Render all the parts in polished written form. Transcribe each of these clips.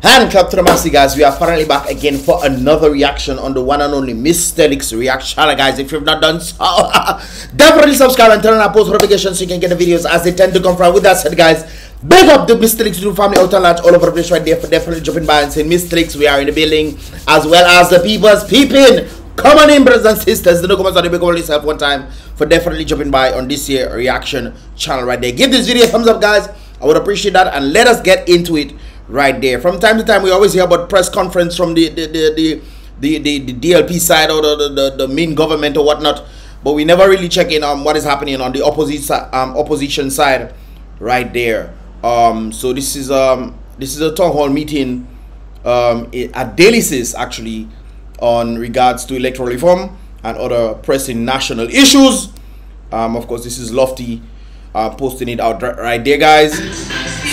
Hand clap to the massy, guys. We are finally back again for another reaction on the one and only Mystelics reaction channel, guys. If you've not done so, definitely subscribe and turn on our post notifications so you can get the videos as they tend to come from. With that said, guys, big up the Mystelics family out and large all over the place right there for definitely jumping by and saying Mystelics, we are in the building, as well as the people's peeping. Come on in, brothers and sisters. The documents on the big over yourself one time for definitely jumping by on this here reaction channel right there. Give this video a thumbs up, guys. I would appreciate that, and let us get into it right there. From time to time, we always hear about press conference from the DLP side or the main government or whatnot, but we never really check in on what is happening on the opposition side right there. So this is a town hall meeting at Delicis actually on regards to electoral reform and other pressing national issues. Of course, this is Lofty posting it out right there, guys.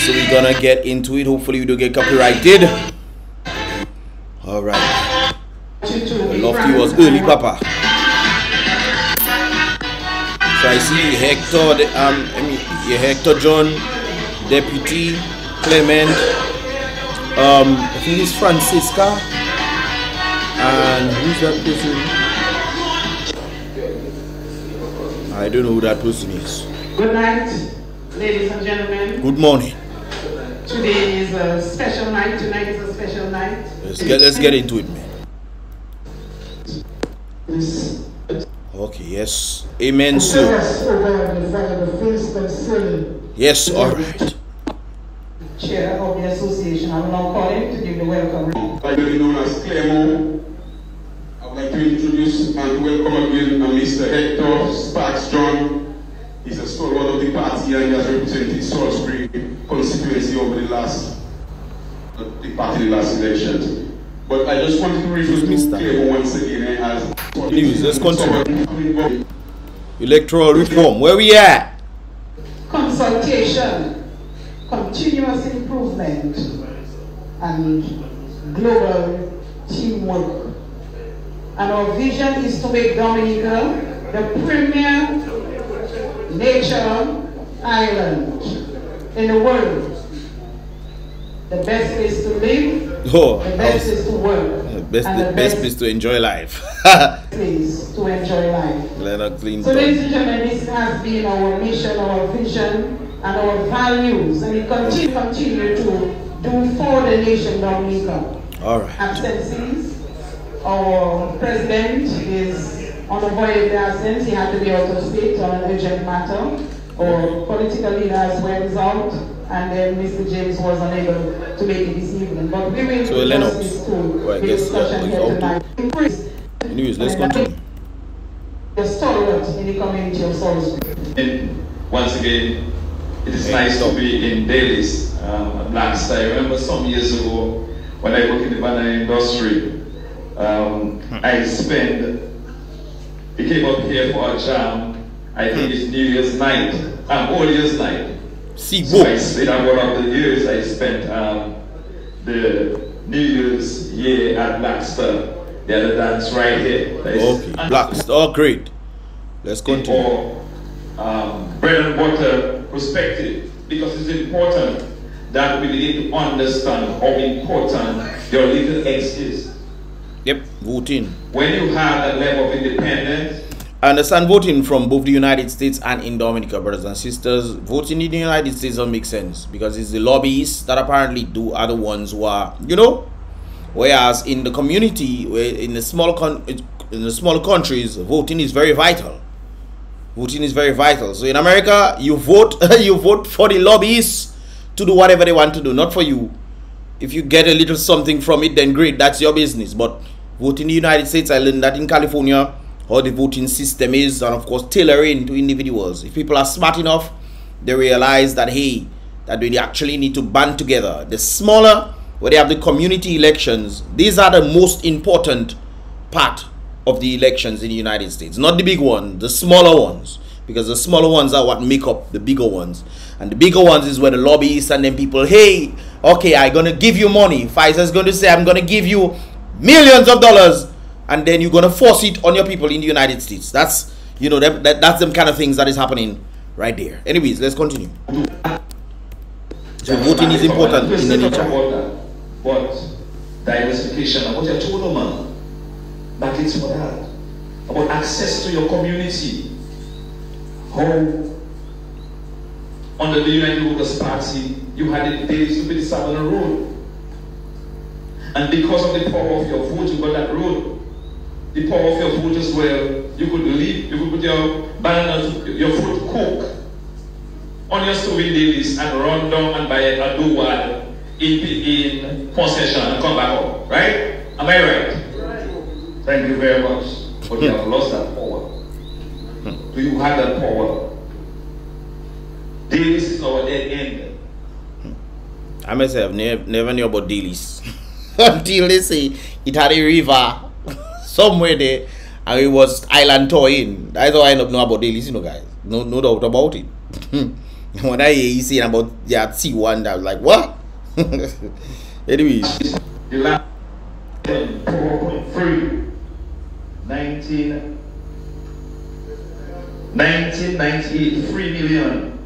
So we're gonna get into it. Hopefully we don't get copyrighted. All right. Lofty was early, Papa. So I see Hector, Hector John, Deputy Clement. I think it's Francisca. And who's that person? I don't know who that person is. Good night, ladies and gentlemen. Good morning. Today is a special night. Tonight is a special night. Let's get into it, man. Okay, yes. Amen, sir. Yes, all right. Chair of the association, I will now call him to give the welcome. Widely known as Clemo, I would like to introduce and welcome again Mr. Hector Sparks John. He's a stalwart of the party and he has represented Salisbury constituency over the last elections. But I just wanted to refer to Clemo once again as news. Let's continue. Electoral reform. Where we at? Consultation, continuous improvement, and global teamwork. And our vision is to make Dominica the premier nature island in the world. The best place to live, the best place to work, the best place to enjoy life. Place to enjoy life. So ladies and gentlemen, this has been our mission, our vision, and our values, and we continue to do for the nation Dominica. All right. Absences. Our president is on a voyage absence. He had to be out of state on an urgent matter. Our political leader as well is out, and then Mr. James was unable to make it this evening. But we will discuss this too. Discussion here tonight. Anyways, let's continue. The stalwart in the community of Salisbury. Once again, it is nice to be in Daly's at Blackstar. I remember some years ago when I worked in the banana industry, we came up here for a jam. I think it's New Year's night, Old Year's night. So I spent one of the years I spent the New Year's year at Blackstar. They had a dance right here. Okay, Blackstar, oh great. Let's continue. Bread and butter perspective, because it's important that we begin to understand how important your little X is. Yep, voting. When you have that level of independence. I understand voting from both the United States and in Dominica, brothers and sisters. Voting in the United States doesn't make sense because it's the lobbyists that apparently are the ones who are, you know. Whereas in the community, in the small countries, voting is very vital. Voting is very vital. So in America, you vote, you vote for the lobbyists to do whatever they want to do, not for you. If you get a little something from it, then great, that's your business. But voting in the United States, I learned that in California, how the voting system is, and of course tailoring to individuals. If people are smart enough, they realize that hey, that they actually need to band together. The smaller, where they have the community elections, these are the most important part of the elections in the United States. Not the big one, the smaller ones. Because the smaller ones are what make up the bigger ones. And the bigger ones is where the lobbyists and then people, hey, okay, I'm going to give you money. Pfizer's going to say, I'm going to give you millions of dollars. And then you're going to force it on your people in the United States. That's, you know, that's them kind of things that is happening right there. Anyways, let's continue. So voting is important in the nature. but diversification, and what you told them, man, back it's for that. About access to your community. How under the United Workers' Party, you had the days to be the Savannah Road. And because of the power of your vote, you got that road. The power of your food as well. You could leave, you could put your bananas, your food cook on your stove in dailies and run down and buy a do-wad in concession and come back up. Right? Am I right? Right. Thank you very much. But you have lost that power. Do you have that power? Dailies is our dead end. I myself never knew about dailies until they say it had a river somewhere there, and it was island toying. That's how I end up know about dailies, you know, guys. No doubt about it. When I hear you saying about that C1, I was like, what? Anyways. The last 4.3 1998, 3 million.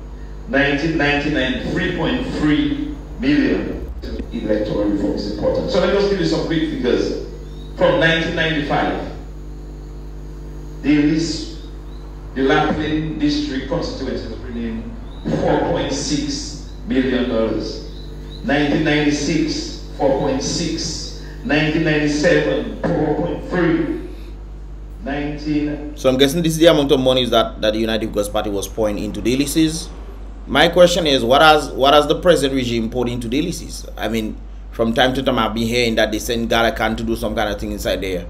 1999, 3.3 million. Electoral reform is important. So let me just give you some quick figures. From 1995, the Laplin District constituency was bringing $4.6 million. 1996, 4.6. 1997, 4.3. So I'm guessing this is the amount of money that the United Workers' Party was pouring into dailies. My question is, what has the present regime poured into dailies? I mean, from time to time I've been hearing that they send Galakan to do some kind of thing inside there,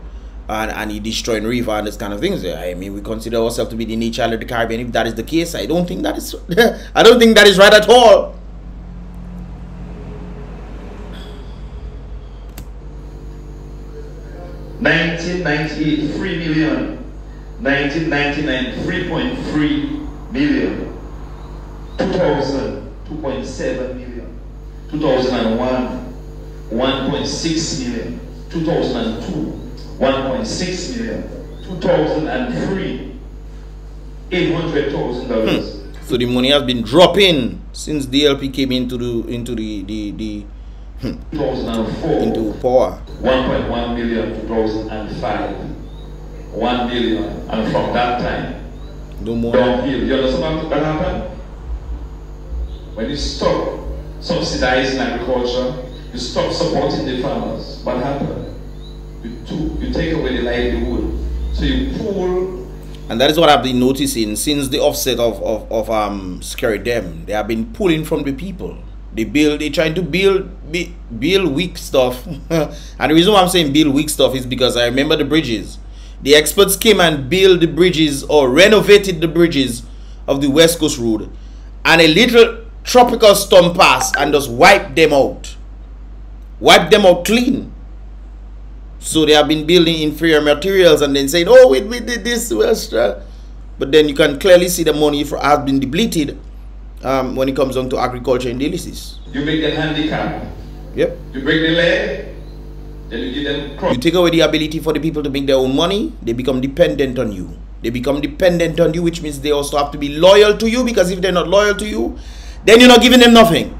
and he destroying river and this kind of things there. I mean, we consider ourselves to be the nature of the Caribbean. If that is the case, I don't think that is I don't think that is right at all. $1998, 3 million. 1999, 3.3 million. 2000, 2.7 million. 2001, 1.6 million. 2002, 1.6 million. 2003, $800,000. So the money has been dropping since DLP came into the 2004, into power. 1.1 million. 2005, 1 million, and from that time, no more. Downhill. You understand what happened? When you stop subsidizing agriculture, you stop supporting the farmers. What happened? You take away the livelihood. So you pull. And that is what I've been noticing since the offset of Scary Dem. They have been pulling from the people. They're trying to build weak stuff. And the reason why I'm saying build weak stuff is because I remember the bridges. The experts came and built the bridges or renovated the bridges of the West Coast Road, and a little tropical storm passed and just wiped them out. Wiped them out clean. So they have been building inferior materials and then saying, oh, we did this, but then you can clearly see the money has been depleted when it comes down to agriculture and dialysis. You make them handicapped. Yep. You break the leg, then you give them crop. You take away the ability for the people to make their own money, they become dependent on you. They become dependent on you, which means they also have to be loyal to you, because if they're not loyal to you, then you're not giving them nothing.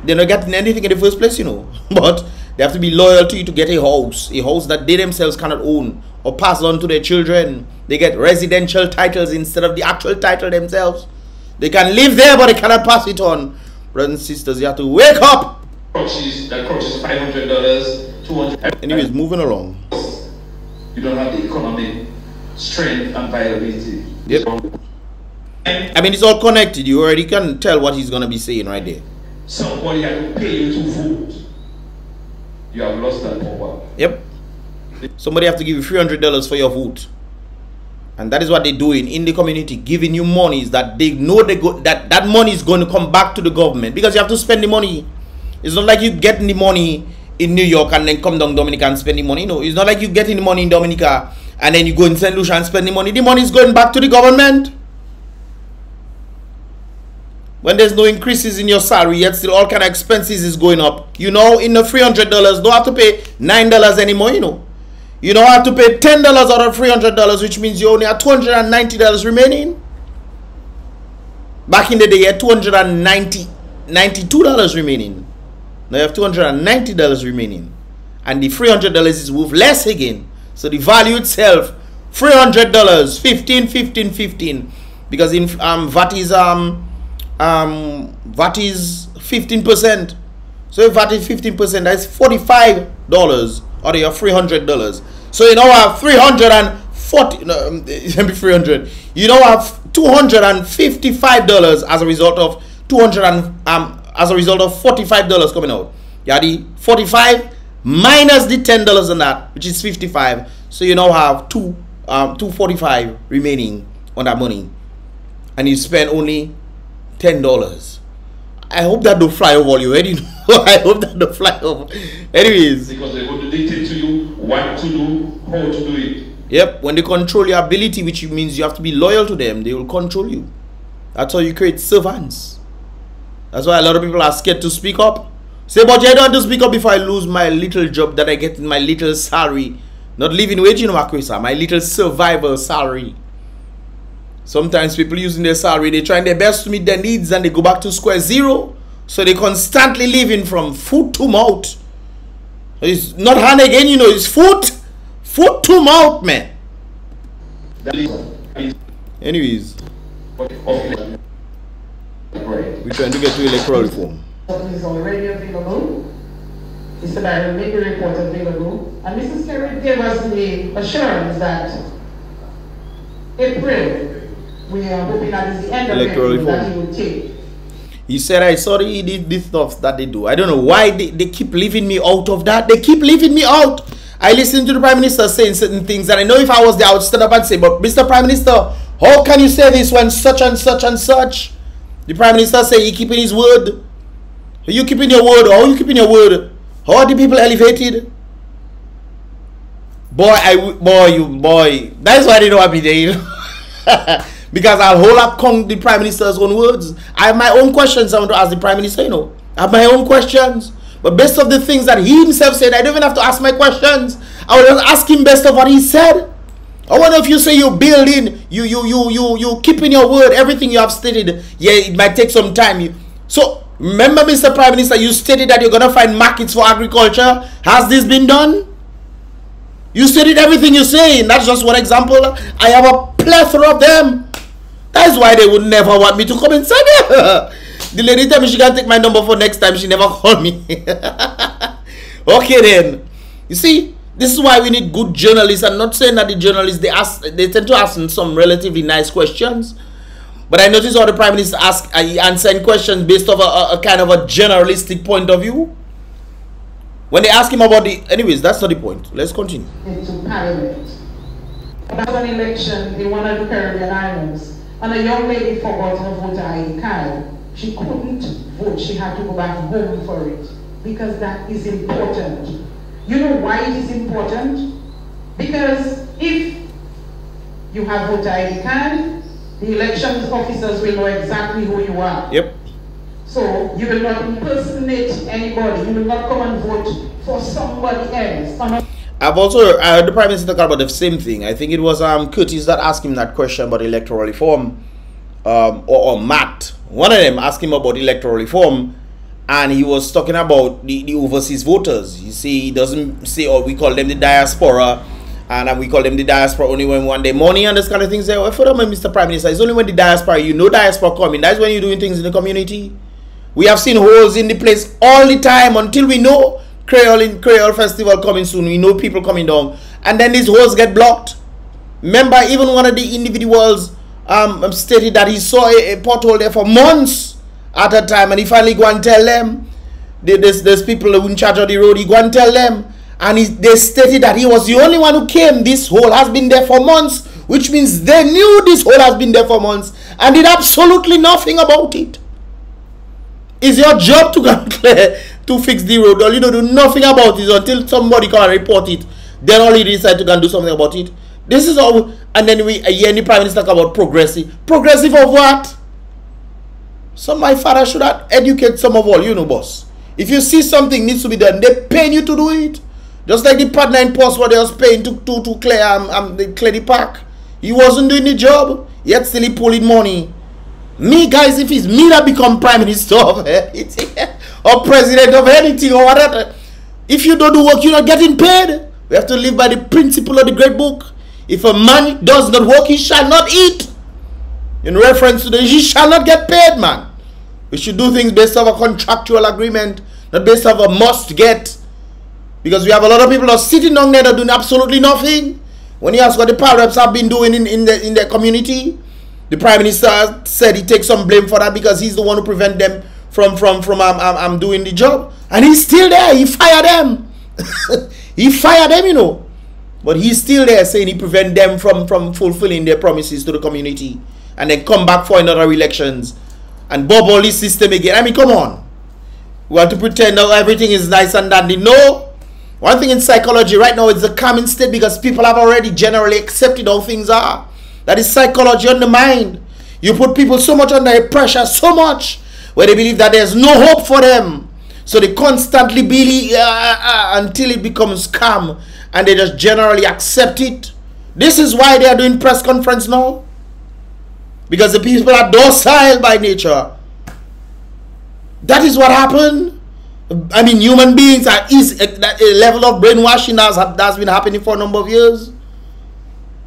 They're not getting anything in the first place, you know. But they have to be loyal to you to get a house that they themselves cannot own or pass on to their children. They get residential titles instead of the actual title themselves. They can live there, but they cannot pass it on. Brothers and sisters, you have to wake up. That coach is $500, $200. Anyways, moving along. You don't have the economic strength and viability. Yep. I mean, it's all connected. You already can tell what he's going to be saying right there. Somebody had to pay you to vote. You have lost that power. Yep. Somebody have to give you $300 for your vote. And that is what they're doing in the community, giving you monies that they know that money is going to come back to the government, because you have to spend the money. It's not like you getting the money in New York and then come down Dominica and spend the money. No, it's not like you getting the money in Dominica and then you go in St. Lucia and spend the money. The money is going back to the government. When there's no increases in your salary, yet still all kind of expenses is going up. You know, in the $300, don't have to pay $9 anymore, you know. You don't have to pay $10 out of $300, which means you only have $290 remaining. Back in the day, you had $292 remaining. Now you have $290 remaining. And the $300 is worth less again. So the value itself, $300, 15, 15, 15. Because in VAT is 15%. So if VAT is 15%, that's $45 or you have $300. So you now have 340. No, let me 300. You now have $255 as a result of as a result of $45 coming out. You have the 45 minus the $10 on that, which is 55. So you now have $245 remaining on that money, and you spend only $10. I hope that don't fly over your head. You know? I hope that don't fly over. Anyways, because they're going to dictate to you what to do, how to do it. Yep, when they control your ability, which means you have to be loyal to them, they will control you. That's how you create servants. That's why a lot of people are scared to speak up. Say, but I don't want to speak up if I lose my little job that I get in my little salary. Not living wage, you know, my little survival salary. Sometimes people using their salary, they're trying their best to meet their needs and they go back to square zero. So they constantly living from foot to mouth. It's not hand again, you know, it's foot to mouth, man. Anyways, we're trying to get to electoral reform. Is already available. Mr. Byron made the report available. And Mrs. Kerry gave us the assurance that April, we are hoping that is the end of electoral April reform that he will take. He said, I saw the stuff that they do. I don't know why they keep leaving me out of that. They keep leaving me out. I listen to the Prime Minister saying certain things, and I know if I was there, I would stand up and say, but Mr. Prime Minister, how can you say this when such and such and such? The Prime Minister say he keeping his word. Are you keeping your word? How are you keeping your word? How are the people elevated? Boy, that's why they don't want me there, you know? Because I'll hold up the Prime Minister's own words. I have my own questions I want to ask the Prime Minister, you know. I have my own questions. But based of the things that he himself said, I don't even have to ask my questions. I will just ask him based of what he said. I wonder if you say you're building, you keeping your word, everything you have stated, yeah, it might take some time. So, remember, Mr. Prime Minister, you stated that you're going to find markets for agriculture. Has this been done? You stated everything you're saying. That's just one example. I have a plethora of them. That's why they would never want me to come inside here. The lady told me she can take my number for next time. She never called me. Okay then. You see, this is why we need good journalists. I'm not saying that the journalists, they tend to ask some relatively nice questions. But I notice how the Prime Minister answering questions based off a kind of a generalistic point of view. When they ask him about the... Anyways, that's not the point. Let's continue. Into Parliament. That was an election in one of the Caribbean islands. And a young lady forgot her voter ID card. She couldn't vote. She had to go back home for it. Because that is important. You know why it is important? Because if you have voter ID card, the elections officers will know exactly who you are. Yep. So you will not impersonate anybody. You will not come and vote for somebody else. I've also heard the Prime Minister talk about the same thing. I think it was Curtis that asked him that question about electoral reform, or Matt. One of them asked him about electoral reform, and he was talking about the overseas voters. You see, he doesn't say, oh, we call them the diaspora, and we call them the diaspora only when we want their money and this kind of things. Well, for them, Mr. Prime Minister, it's only when the diaspora, you know, diaspora coming. That's when you're doing things in the community. We have seen holes in the place all the time until we know Creole Festival coming soon. We know people coming down, and then these holes get blocked. Remember, even one of the individuals stated that he saw a pothole there for months at a time, and he finally go and tell them. There's people in charge of the road. He go and tell them, and they stated that he was the only one who came. This hole has been there for months, which means they knew this hole has been there for months and did absolutely nothing about it. It's your job to go clear, to fix the road. All you know, do nothing about it until somebody come and report it. Then only decide to go and do something about it. This is all. And then we hear the Prime Minister talk about progressive. Progressive of what? So my father should have educated some of all, you know, boss. If you see something needs to be done, they pay you to do it. Just like the partner in post what they was paying to clear the park. He wasn't doing the job, yet still he pulling money. Me, guys, if it's me that become Prime Minister, or president of anything or whatever. If you don't do work, you're not getting paid. We have to live by the principle of the great book. If a man does not work, he shall not eat. In reference to he shall not get paid, man. We should do things based on a contractual agreement, not based on a must get. Because we have a lot of people that are sitting down there that are doing absolutely nothing. When you ask what the power reps have been doing in their community, the Prime Minister said he takes some blame for that because he's the one who prevent them from doing the job. And he's still there. He fired them. He fired them, you know. But he's still there saying he prevent them from fulfilling their promises to the community. And then come back for another elections. And bob all this system again. I mean, come on. We want to pretend that everything is nice and dandy. No. One thing in psychology right now is the calming state because people have already generally accepted how things are. That is psychology on the mind. You put people so much under pressure, so much, where they believe that there's no hope for them. So they constantly believe until it becomes calm and they just generally accept it. This is why they are doing press conference now. Because the people are docile by nature. That is what happened. I mean, human beings are a level of brainwashing that's been happening for a number of years.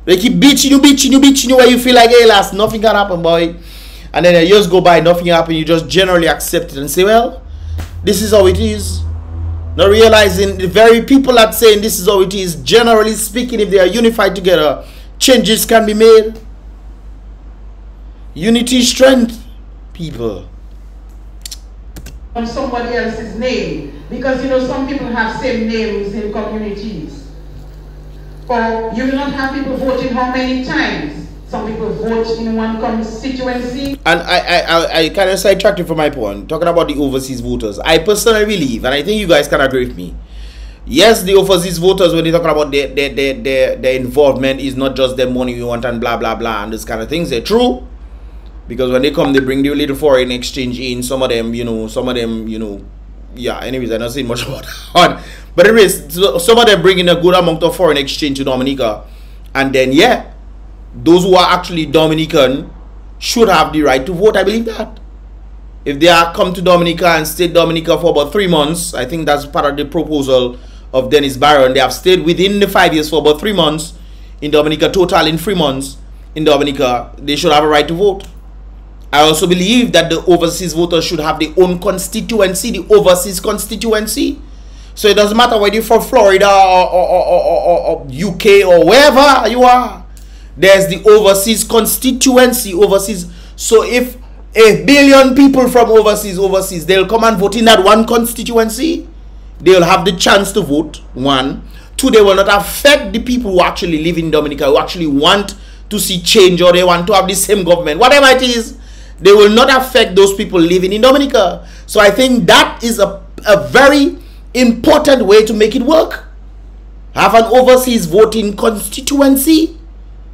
They keep beating you where you feel like, hey, last, nothing can happen, boy. And then years go by, nothing happen. You just generally accept it and say, well, this is how it is. Not realizing the very people that saying this is how it is, generally speaking, if they are unified together, changes can be made. Unity, strength, people. On somebody else's name, because you know some people have same names in communities. Or you will not have people voting how many times? Some people vote in one constituency. And I kind of sidetracked from my point, talking about the overseas voters. I personally believe, and I think you guys can agree with me, yes, the overseas voters, when they talk about their involvement, is not just their money we want and blah blah blah and this kind of things. They're true. Because when they come, they bring the little foreign exchange in. Some of them, yeah, anyways, I'm not saying much about that. But anyways, some of them bring in a good amount of foreign exchange to Dominica. And then, yeah, those who are actually Dominican should have the right to vote. I believe that. If they are come to Dominica and stayed Dominica for about 3 months, I think that's part of the proposal of Dennis Barron. They have stayed within the 5 years for about 3 months in Dominica, total in 3 months in Dominica. They should have a right to vote. I also believe that the overseas voters should have their own constituency, the overseas constituency. So it doesn't matter whether you're from Florida or UK or wherever you are. There's the overseas constituency, overseas. So if 1 billion people from overseas, they'll come and vote in that one constituency. They'll have the chance to vote, 1. 2, they will not affect the people who actually live in Dominica, who actually want to see change or they want to have the same government. Whatever it is, they will not affect those people living in Dominica. So I think that is a very important way to make it work. Have an overseas voting constituency.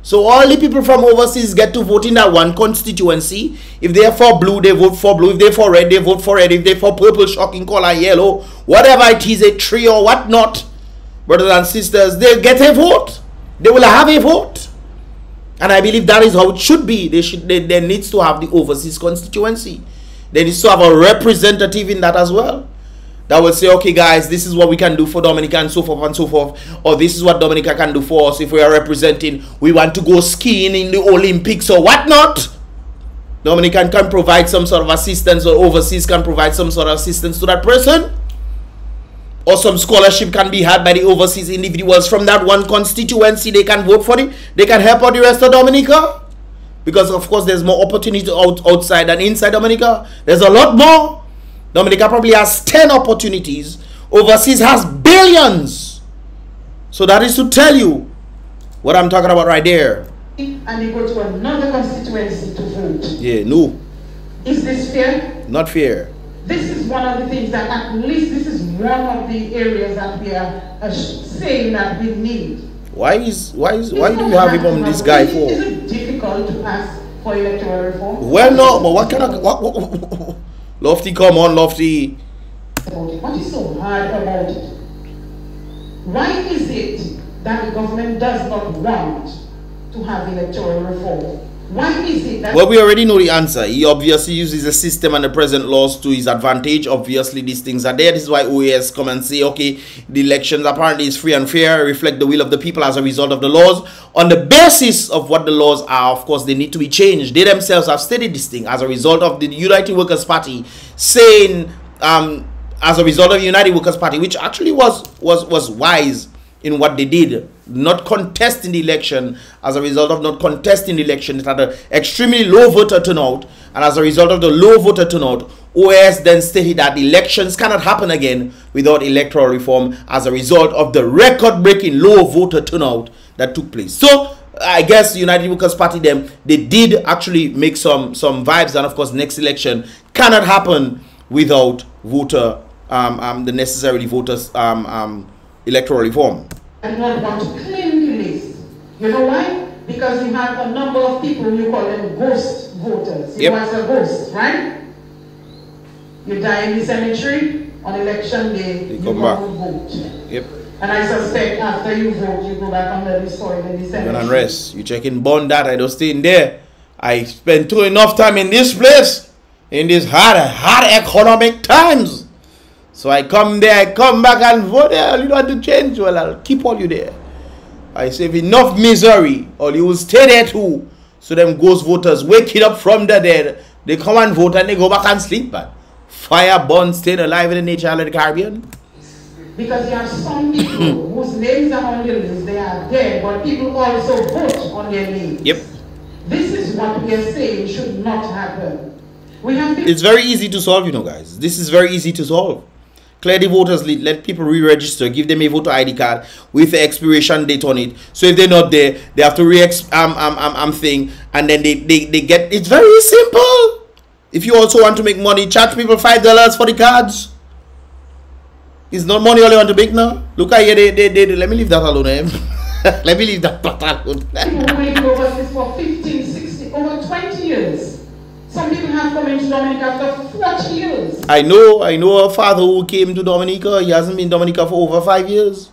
So all the people from overseas get to vote in that one constituency. If they are for blue, they vote for blue. If they're for red, they vote for red. If they're for purple, shocking color, yellow, whatever it is, a tree or whatnot, brothers and sisters, they get a vote. They will have a vote. And I believe that is how it should be. There needs to have the overseas constituency. There needs to have a representative in that as well. That will say, okay guys, this is what we can do for Dominica and so forth and so forth. Or this is what Dominica can do for us if we are representing. We want to go skiing in the Olympics or whatnot. Dominica can provide some sort of assistance, or overseas can provide some sort of assistance to that person. Or some scholarship can be had by the overseas individuals from that one constituency. They can vote for it. They can help out the rest of Dominica. Because, of course, there's more opportunity outside than inside Dominica. There's a lot more. Dominica probably has 10 opportunities. Overseas has billions. So that is to tell you what I'm talking about right there. And they go to another constituency to vote. Yeah, no. Is this fair? Not fair. This is one of the things that, at least this is one of the areas that we are saying that we need. Why do you have him on this guy for? Is it difficult to ask for electoral reform? Well, no, but what kind of Lofty, come on, Lofty. What is so hard about it? Why is it that the government does not want to have electoral reform? Why is it that... Well, we already know the answer. He obviously uses the system and the present laws to his advantage. Obviously, these things are there. This is why OAS come and say, okay, the elections apparently is free and fair, reflect the will of the people as a result of the laws. On the basis of what the laws are, of course, they need to be changed. They themselves have stated this thing as a result of the United Workers' Party saying, as a result of the United Workers' Party, which actually was wise in what they did, not contesting the election. As a result of not contesting the election, it had an extremely low voter turnout, and as a result of the low voter turnout, OAS then stated that elections cannot happen again without electoral reform as a result of the record-breaking low voter turnout that took place. So I guess the United Workers' Party, they did actually make some vibes, and of course next election cannot happen without voter the necessary voters electoral reform. I do not want to claim the list. You know why? Because you have a number of people, you call them ghost voters. You was a ghost, right? You die in the cemetery, on election day, you come back and vote. Yep. And I suspect after you vote, you go back under the soil in the cemetery. And rest. You check in bond that, I don't stay in there. I spent too enough time in this place, in these hard economic times. So I come there, I come back and vote there. You don't want to change, well, I'll keep all you there. I save enough misery, or you will stay there too. So them ghost voters waking up from the dead, they come and vote and they go back and sleep. But fire burn, staying alive in the nature of the Caribbean. Because you have some people whose names are on the list, they are dead, but people also vote on their names. Yep. This is what we are saying should not happen. We have it's very easy to solve, you know, guys. This is very easy to solve. Clear the voters list, let people re-register, give them a voter ID card with the expiration date on it. So if they're not there, they have to thing, and then they get. It's very simple. If you also want to make money, charge people $5 for the cards. It's not money all you want to make now. Look at here, they let me leave that alone, eh? Let me leave that alone. People waiting over this for 15, 16, over 20 years. Some people have come into Dominica after 40 years. I know a father who came to Dominica. He hasn't been in Dominica for over 5 years.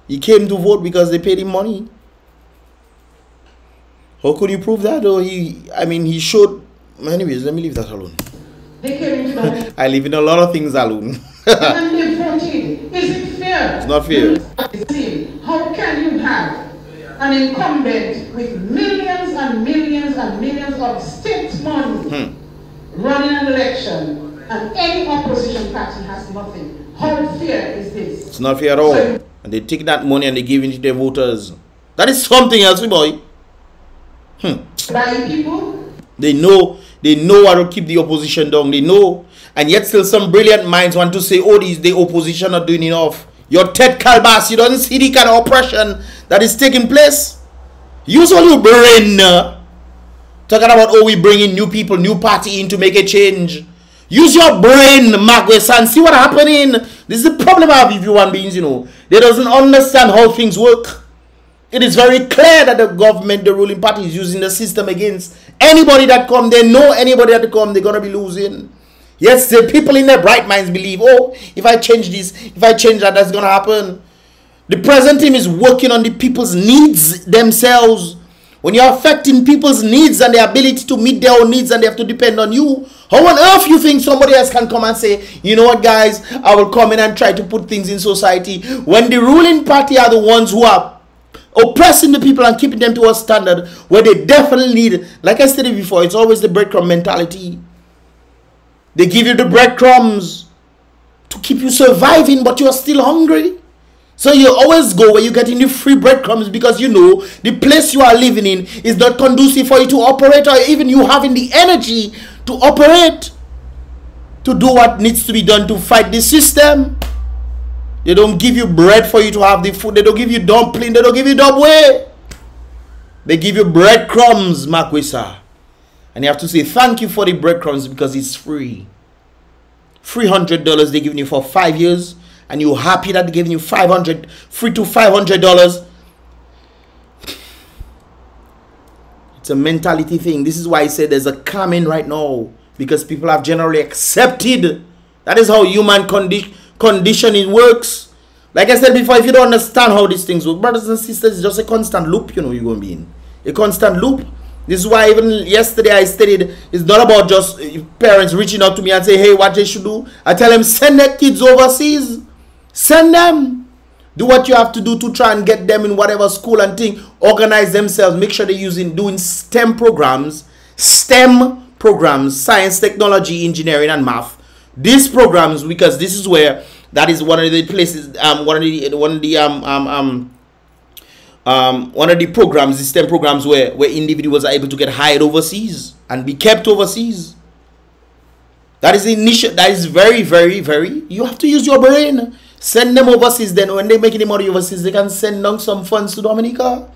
He came to vote because they paid him money. How could you prove that? Or he showed. Anyways, let me leave that alone. They came into Dominica. I leave in a lot of things alone. And they voted. Is it fair? It's not fair. How can you have an incumbent with millions and millions and millions of state money running an election, and any opposition party has nothing? How fair is this? It's not fair at all. So, and they take that money and they give it to their voters. That is something else, boy. Buying people? They know how to keep the opposition down. They know. And yet still some brilliant minds want to say, oh, the opposition are doing enough. Your Ted Kalbas, you don't see the kind of oppression that is taking place. Use all your brain. Talking about, oh, we bringing new people, new party in to make a change. Use your brain, Magwes, and see what happening. This is the problem of human beings, you know. They doesn't understand how things work. It is very clear that the government, the ruling party, is using the system against anybody that come. They know anybody that come, they're going to be losing. Yes, the people in their bright minds believe, oh, if I change this, if I change that, that's going to happen. The present team is working on the people's needs themselves. When you're affecting people's needs and their ability to meet their own needs and they have to depend on you, how on earth you think somebody else can come and say, you know what, guys, I will come in and try to put things in society, when the ruling party are the ones who are oppressing the people and keeping them to a standard where they definitely need, like I stated before, it's always the breadcrumb mentality. They give you the breadcrumbs to keep you surviving, but you're still hungry. So you always go where you're getting the free breadcrumbs because you know the place you are living in is not conducive for you to operate, or even you having the energy to operate, to do what needs to be done to fight the system. They don't give you bread for you to have the food. They don't give you dumpling. They don't give you dubway. They give you breadcrumbs, Makwesa. And you have to say thank you for the breadcrumbs because it's free. $300 they're giving you for 5 years. And you're happy that they're giving you $500, free to $500. It's a mentality thing. This is why I said there's a coming right now. Because people have generally accepted. That is how human conditioning works. Like I said before, if you don't understand how these things work, brothers and sisters, it's just a constant loop, you know, you're going to be in. A constant loop. This is why even yesterday I stated it's not about just parents reaching out to me and say, hey, what they should do. I tell them, send their kids overseas. Send them. Do what you have to do to try and get them in whatever school and thing. Organize themselves. Make sure they're doing STEM programs. STEM programs. Science, technology, engineering, and math. These programs, because this is where that is one of the places, one of the programs, the STEM programs where individuals are able to get hired overseas and be kept overseas. That is initial. That is very, very, very. You have to use your brain. Send them overseas. Then when they make any money overseas, they can send down some funds to Dominica.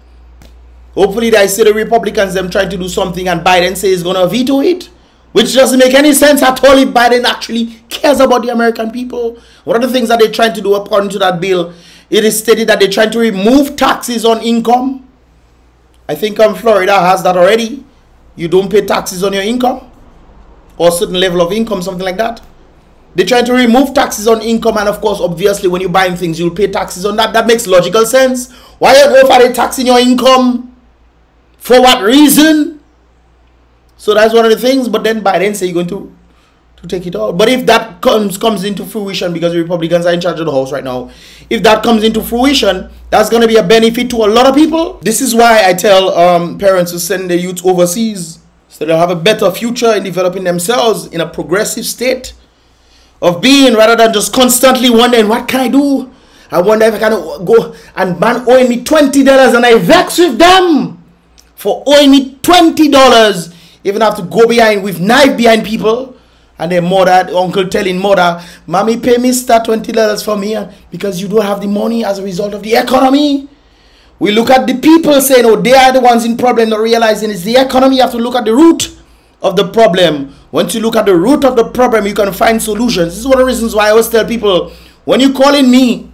Hopefully, I see the Republicans them trying to do something, and Biden says he's gonna veto it, which doesn't make any sense at all if Biden actually cares about the American people. One of the things that they're trying to do according to that bill, it is stated that they're trying to remove taxes on income. I think Florida has that already. You don't pay taxes on your income or a certain level of income, something like that. They're trying to remove taxes on income, and of course, obviously, when you're buying things, you'll pay taxes on that. That makes logical sense. Why on earth are they taxing your income? For what reason? So that's one of the things. But then Biden say you're going to take it out. But if that comes into fruition, because the Republicans are in charge of the House right now, if that comes into fruition, that's going to be a benefit to a lot of people. This is why I tell parents to send their youth overseas, so they'll have a better future in developing themselves in a progressive state of being, rather than just constantly wondering, what can I do? I wonder if I can go and man owing me $20 and I vex with them for owing me $20. Even have to go behind with knife behind people, and their mother, uncle telling mother, mommy, pay me $20 for me because you don't have the money as a result of the economy. We look at the people saying, oh, they are the ones in problem, not realizing it's the economy. You have to look at the root of the problem. Once you look at the root of the problem, you can find solutions. This is one of the reasons why I always tell people, when you call in me,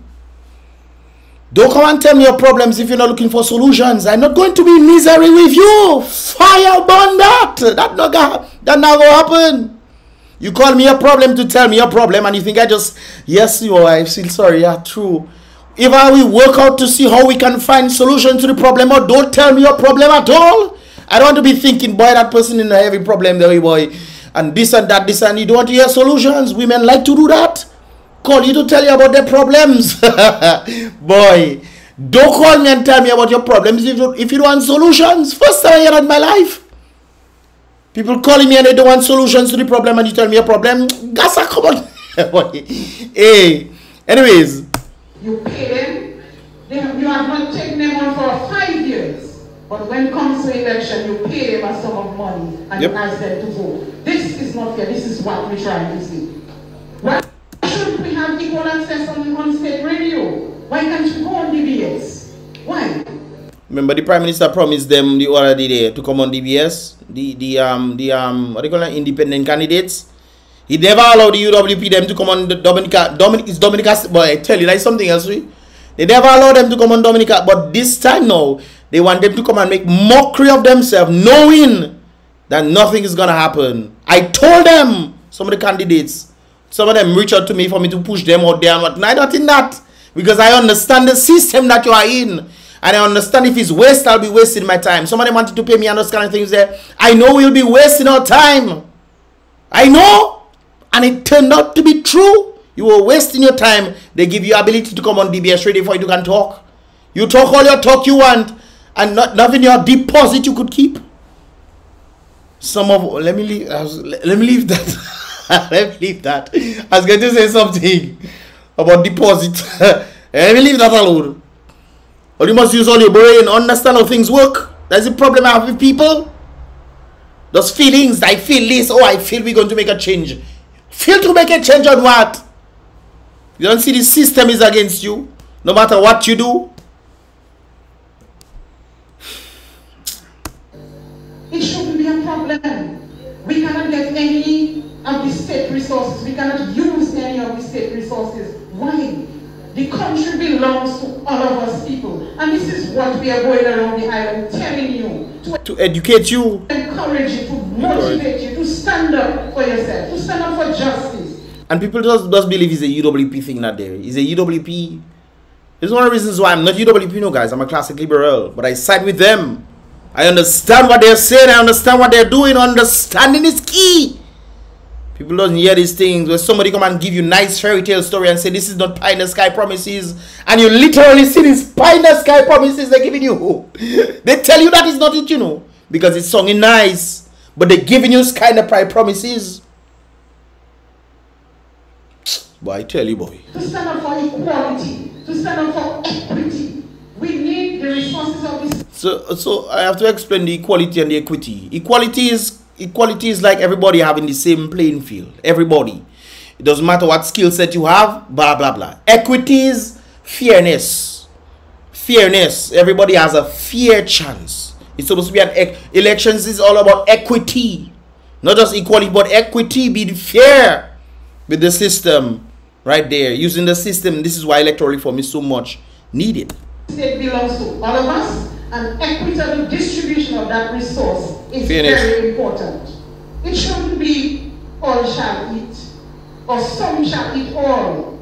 don't come and tell me your problems if you're not looking for solutions. I'm not going to be in misery with you. Fire burn that. That not gonna happen. You call me a problem to tell me your problem, and you think I just, yes, you are, I feel sorry. Yeah, true. If I will work out to see how we can find solution to the problem, or don't tell me your problem at all. I don't want to be thinking, boy, that person in a heavy problem there, boy, and this and that, this and you don't want to hear solutions. Women like to do that. Call you to tell you about their problems. Boy, don't call me and tell me about your problems if you don't want solutions. First time I hear that in my life. People calling me and they don't want solutions to the problem, and you tell me a problem. Gasa, come on. Hey, anyways. You pay them. You have not taken them on for 5 years. But when it comes to election, you pay them a sum of money and you ask them to vote. This is not fair. This is what we're trying to see. Why shouldn't we have equal access on state radio? Why can't you go on DBS? Why? Remember, the Prime Minister promised them the other day to come on DBS, what do you call it, independent candidates. He never allowed the UWP them to come on the Dominica. It's Dominica, but I tell you, like something else. They never allowed them to come on Dominica, but this time now, they want them to come and make mockery of themselves, knowing that nothing is gonna happen. I told them, some of the candidates, some of them reach out to me for me to push them out there and whatnot. Not in that, because I understand the system that you are in, and I understand if it's waste, I'll be wasting my time. Some of them wanted to pay me and those kind of things there. I know we'll be wasting our time. I know, and it turned out to be true. You were wasting your time. They give you ability to come on DBS radio for you to can talk. You talk all your talk you want, and nothing your deposit you could keep. Some of let me leave that. Let me leave that. I was going to say something about deposit. Let me leave that alone. Or you must use all your brain, understand how things work. That's the problem I have with people. Those feelings, I feel this, oh, I feel we're going to make a change. Feel to make a change on what? You don't see the system is against you, no matter what you do. It shouldn't be a problem. We cannot get any of the state resources. We cannot use any of the state resources. Why? The country belongs to all of us people. And this is what we are going around the island telling you. To educate you. Encourage you, to motivate you, to stand up for yourself, to stand up for justice. And people just believe it's a UWP thing not there. It's a UWP. It's one of the reasons why I'm not UWP, no guys. I'm a classic liberal. But I side with them. I understand what they're saying. I understand what they're doing. Understanding is key. People don't hear these things where somebody come and give you nice fairy tale story and say this is not pie in the sky promises, and you literally see these pie in the sky promises they're giving you. They tell you that is not it, you know, because it's sounding nice, but they're giving you kind of pie promises. But I tell you, boy, to stand up for equality, to stand up for equity, we need the resources of this. So I have to explain the equality and the equity. Equality is like everybody having the same playing field. Everybody. It doesn't matter what skill set you have, blah, blah, blah. Equity is fairness. Fairness. Everybody has a fair chance. It's supposed to be an elections is all about equity. Not just equality, but equity, being fair with the system right there. Using the system. This is why electoral reform is so much needed. It belongs to all of us. And equitable distribution of that resource is fairness. Very important. It shouldn't be all shall eat or some shall eat all.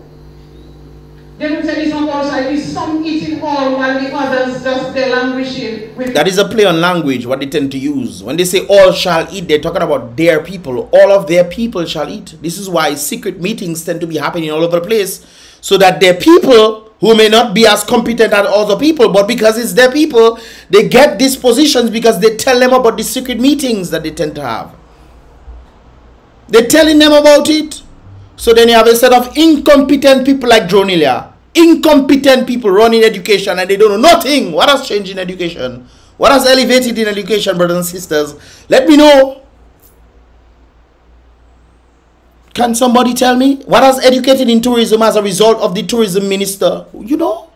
They don't say it's not all shall eat, some eating all while the others just they're languishing. That is a play on language, what they tend to use. When they say all shall eat, they're talking about their people. All of their people shall eat. This is why secret meetings tend to be happening all over the place, so that their people who may not be as competent as other people, but because it's their people, they get these positions because they tell them about the secret meetings that they tend to have. They're telling them about it. So then you have a set of incompetent people like Dronilia. Incompetent people running education and they don't know nothing. What has changed in education? What has elevated in education, brothers and sisters? Let me know. Can somebody tell me what has educated in tourism as a result of the tourism minister? You know,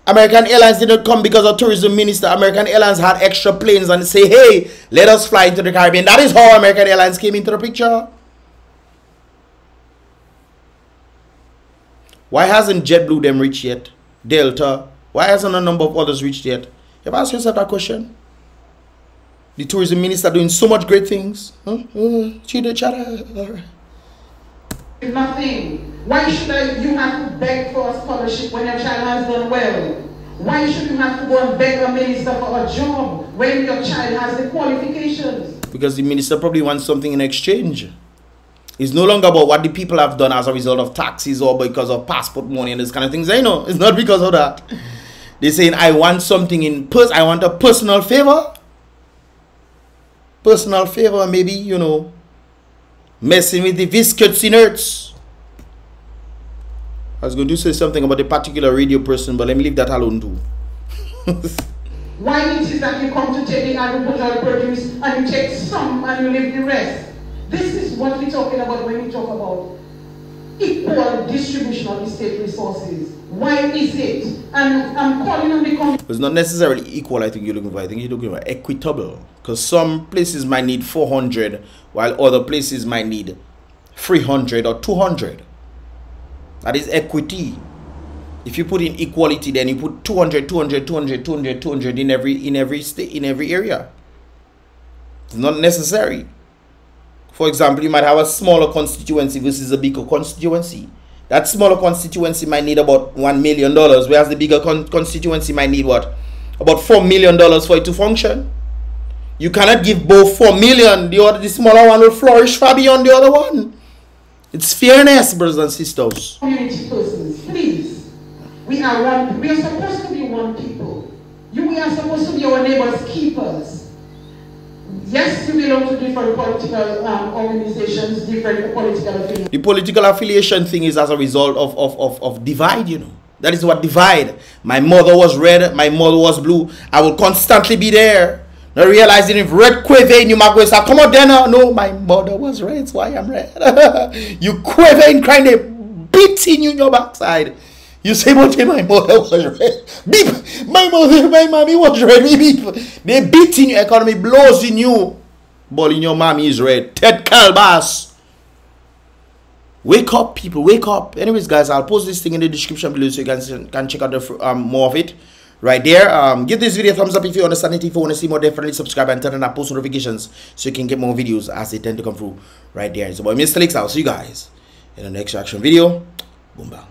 American Airlines didn't come because of tourism minister. American Airlines had extra planes and say, hey, let us fly into the Caribbean. That is how American Airlines came into the picture. Why hasn't JetBlue them reached yet? Delta. Why hasn't a number of others reached yet? You ever asked yourself that question? The tourism minister doing so much great things. Nothing. Why should you have to beg for a scholarship when your child has done well? Why should you have to go and beg a minister for a job when your child has the qualifications? Because the minister probably wants something in exchange. It's no longer about what the people have done as a result of taxes or because of passport money and this kind of things. I know it's not because of that. They're saying I want something in I want a personal favor. Personal favor, maybe, you know, messing with the viscous inerts. I was going to say something about a particular radio person, but let me leave that alone too. Why it is that you come to take the agricultural produce and you take some and you leave the rest? This is what we're talking about when we talk about equal distribution of the state resources. Why is it? And I'm calling on the it's not necessarily equal, I think you're looking for. I think you're looking for equitable. Because some places might need 400, while other places might need 300 or 200. That is equity. If you put in equality, then you put 200, 200, 200, 200, 200 in every state, in every area. It's not necessary. For example, you might have a smaller constituency versus a bigger constituency. That smaller constituency might need about $1 million, whereas the bigger constituency might need what? About $4 million for it to function. You cannot give both 4 million. The smaller one will flourish far beyond the other one. It's fairness, brothers and sisters. Community persons, please. We are one. We are supposed to be one people. We are supposed to be our neighbors' keepers. Yes, you belong to different political organizations, different political affiliations. The political affiliation thing is as a result of divide, you know. That is what divide. My mother was red, my mother was blue. I will constantly be there. Not realizing if red quavering, you might go say, come on then. No, my mother was red, that's why I'm red. You quavering, crying, they beating you in your backside. You say, but my mother was red. Beep. My mommy was red. Beep. They beating your economy, blows in you. But in your mommy is red. Ted Calbas. Wake up, people. Wake up. Anyways, guys, I'll post this thing in the description below so you guys can check out the more of it right there. Give this video a thumbs up if you understand it. If you want to see more, definitely subscribe and turn on our post notifications so you can get more videos as they tend to come through right there. So, boy, Mystelics, I'll see you guys in the next reaction video. Boom, bang.